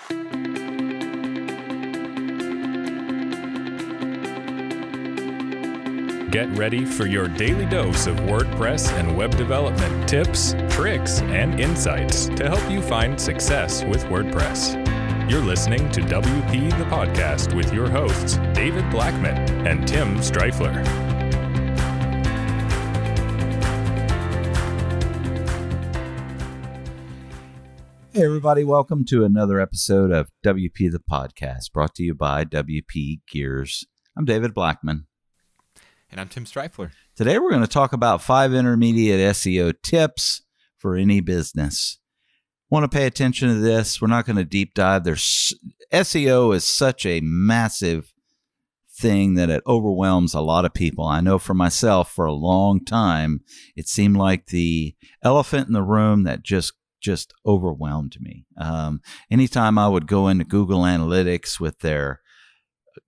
Get ready for your daily dose of WordPress and web development tips, tricks, and insights to help you find success with WordPress. You're listening to WP the Podcast with your hosts, David Blackman and Tim Streifler. Hey everybody, welcome to another episode of WP the Podcast, brought to you by WP Gears. I'm David Blackman. And I'm Tim Streifler. Today we're going to talk about 5 intermediate SEO tips for any business. Want to pay attention to this. We're not going to deep dive. SEO is such a massive thing that it overwhelms a lot of people. I know for myself, for a long time, it seemed like the elephant in the room that just overwhelmed me. Anytime I would go into Google Analytics with their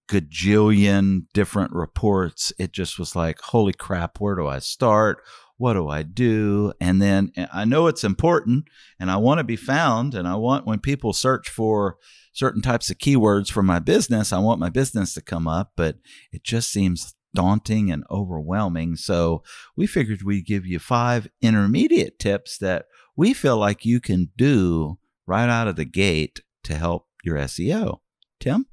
gajillion different reports, it just was like, holy crap, where do I start? What do I do? And then I know it's important and I want to be found, and I want, when people search for certain types of keywords for my business, I want my business to come up, but it just seems daunting and overwhelming. So we figured we'd give you 5 intermediate tips that we feel like you can do right out of the gate to help your SEO. Tim?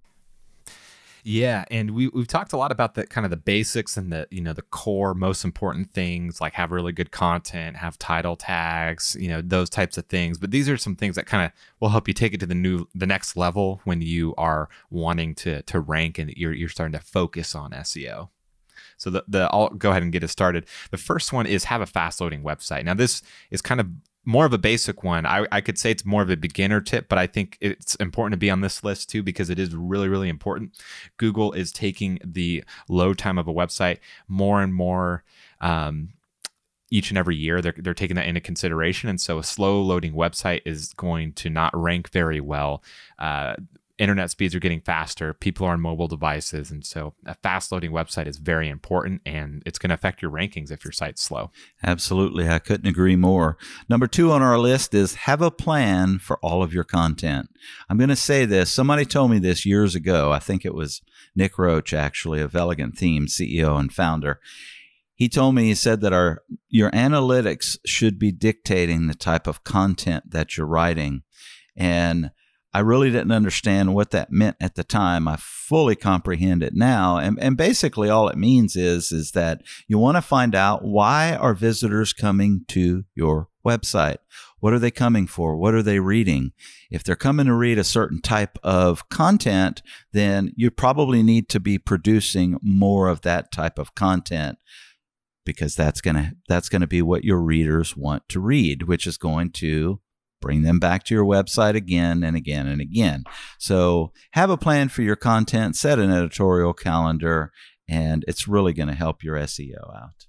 Yeah, and we've talked a lot about the kind of the basics and the core most important things, like have really good content, have title tags, those types of things. But these are some things that kind of will help you take it to the next level when you are wanting to rank and you're starting to focus on SEO. So I'll go ahead and get it started. The first one is have a fast loading website. Now this is kind of more of a basic one. I could say it's more of a beginner tip, but I think it's important to be on this list too because it is really, really important. Google is taking the load time of a website more and more each and every year. They're taking that into consideration, and so a slow loading website is going to not rank very well. Internet speeds are getting faster. People are on mobile devices. And so a fast loading website is very important, and it's going to affect your rankings if your site's slow. Absolutely. I couldn't agree more. Number 2 on our list is have a plan for all of your content. I'm going to say this. Somebody told me this years ago. I think it was Nick Roach, actually, of Elegant Themes, CEO and founder. He told me, he said that your analytics should be dictating the type of content that you're writing. And I really didn't understand what that meant at the time. I fully comprehend it now. And basically all it means is that you want to find out, why are visitors coming to your website? What are they coming for? What are they reading? If they're coming to read a certain type of content, then you probably need to be producing more of that type of content, because that's going to be what your readers want to read, which is going to bring them back to your website again and again and again. So have a plan for your content, set an editorial calendar, and it's really going to help your SEO out.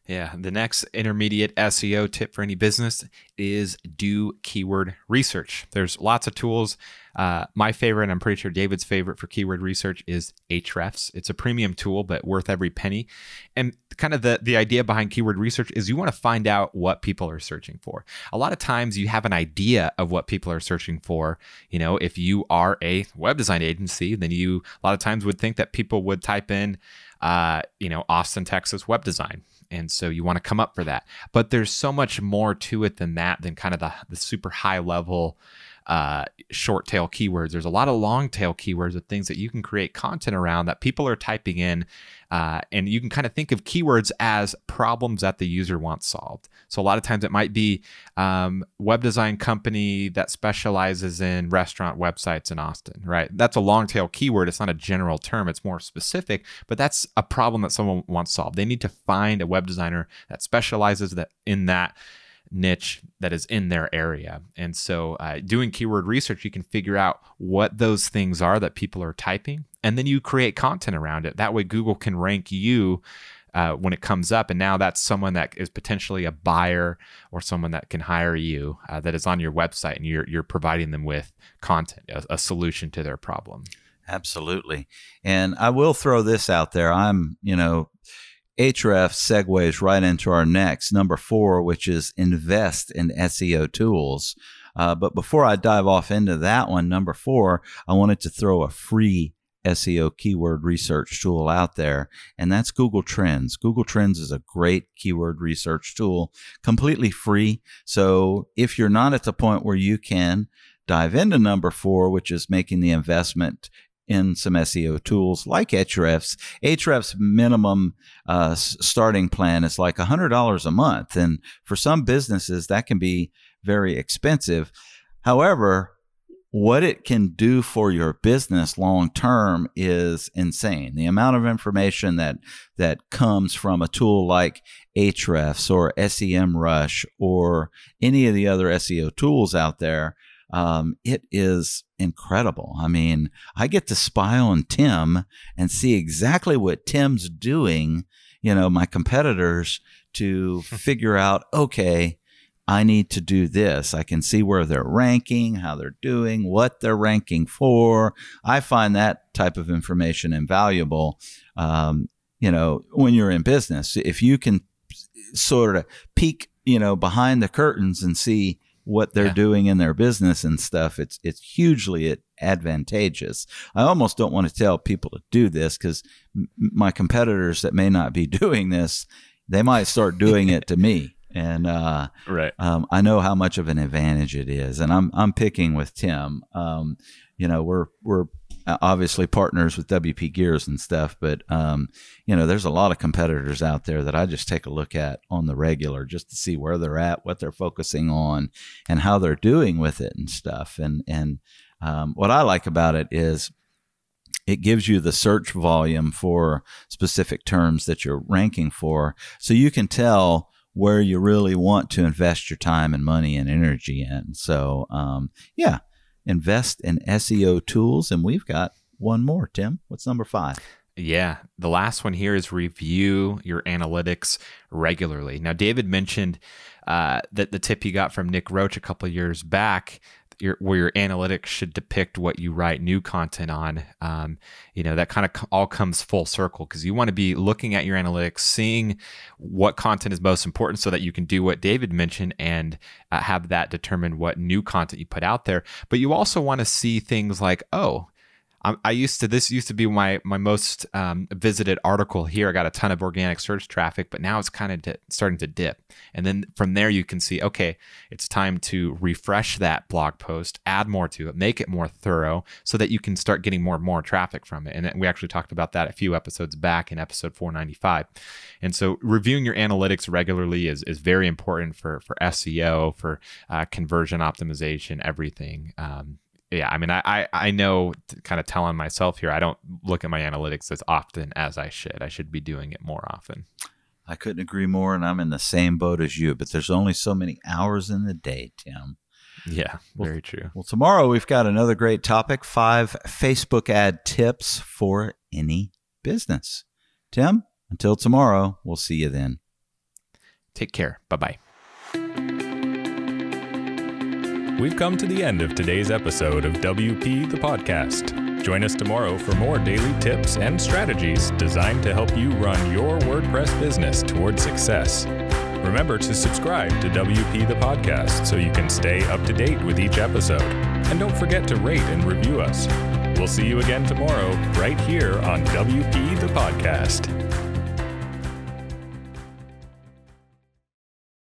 Yeah, the next intermediate SEO tip for any business is do keyword research. There's lots of tools. My favorite, and I'm pretty sure David's favorite for keyword research, is Ahrefs. It's a premium tool, but worth every penny. And kind of the idea behind keyword research is you want to find out what people are searching for. A lot of times you have an idea of what people are searching for. If you are a web design agency, then you a lot of times would think that people would type in, Austin, Texas web design. And so you want to come up for that. But there's so much more to it than that, than kind of the super high level short tail keywords. There's a lot of long tail keywords of things that you can create content around that people are typing in. And you can kind of think of keywords as problems that the user wants solved. So a lot of times it might be web design company that specializes in restaurant websites in Austin, right? That's a long tail keyword. It's not a general term. It's more specific, but that's a problem that someone wants solved. They need to find a web designer that specializes in that niche that is in their area. And so doing keyword research, you can figure out what those things are that people are typing, and then you create content around it. That way Google can rank you when it comes up. And now that's someone that is potentially a buyer or someone that can hire you that is on your website, and you're providing them with content, a solution to their problem. Absolutely. And I will throw this out there. Ahrefs segues right into our next, number 4, which is invest in SEO tools. But before I dive off into that one, number 4, I wanted to throw a free SEO keyword research tool out there, and that's Google Trends. Google Trends is a great keyword research tool, completely free. So if you're not at the point where you can dive into number 4, which is making the investment in some SEO tools like Ahrefs. Ahrefs minimum starting plan is like $100 a month. And for some businesses, that can be very expensive. However, what it can do for your business long term is insane. The amount of information that comes from a tool like Ahrefs or SEMrush or any of the other SEO tools out there, it is incredible. I mean, I get to spy on Tim and see exactly what Tim's doing, my competitors, to figure out, okay, I need to do this. I can see where they're ranking, how they're doing, what they're ranking for. I find that type of information invaluable. When you're in business, if you can sort of peek, behind the curtains and see what they're doing in their business and stuff, it's hugely advantageous. I almost don't want to tell people to do this because my competitors that may not be doing this, they might start doing it to me. And I know how much of an advantage it is, and I'm picking with Tim. We're obviously partners with WP Gears and stuff, but there's a lot of competitors out there that I just take a look at on the regular just to see where they're at, what they're focusing on, and how they're doing with it and stuff. And what I like about it is it gives you the search volume for specific terms that you're ranking for, so you can tell where you really want to invest your time and money and energy in. So, invest in SEO tools. And we've got one more, Tim. What's number 5? Yeah. The last one here is review your analytics regularly. Now, David mentioned that the tip he got from Nick Roach a couple of years back, where your analytics should depict what you write new content on. That kind of all comes full circle because you want to be looking at your analytics, seeing what content is most important so that you can do what David mentioned and have that determine what new content you put out there. But you also want to see things like, this used to be my most visited article here. I got a ton of organic search traffic, but now it's kind of starting to dip. And then from there, you can see, okay, it's time to refresh that blog post, add more to it, make it more thorough so that you can start getting more and more traffic from it. And we actually talked about that a few episodes back in episode 495. And so reviewing your analytics regularly is very important for SEO, for conversion optimization, everything. I mean, I know, kind of telling myself here, I don't look at my analytics as often as I should. I should be doing it more often. I couldn't agree more, and I'm in the same boat as you, but there's only so many hours in the day, Tim. Yeah, very true. Well, tomorrow we've got another great topic, 5 Facebook ad tips for any business. Tim, until tomorrow, we'll see you then. Take care. Bye-bye. We've come to the end of today's episode of WP the Podcast. Join us tomorrow for more daily tips and strategies designed to help you run your WordPress business toward success. Remember to subscribe to WP the Podcast so you can stay up to date with each episode. And don't forget to rate and review us. We'll see you again tomorrow right here on WP the Podcast.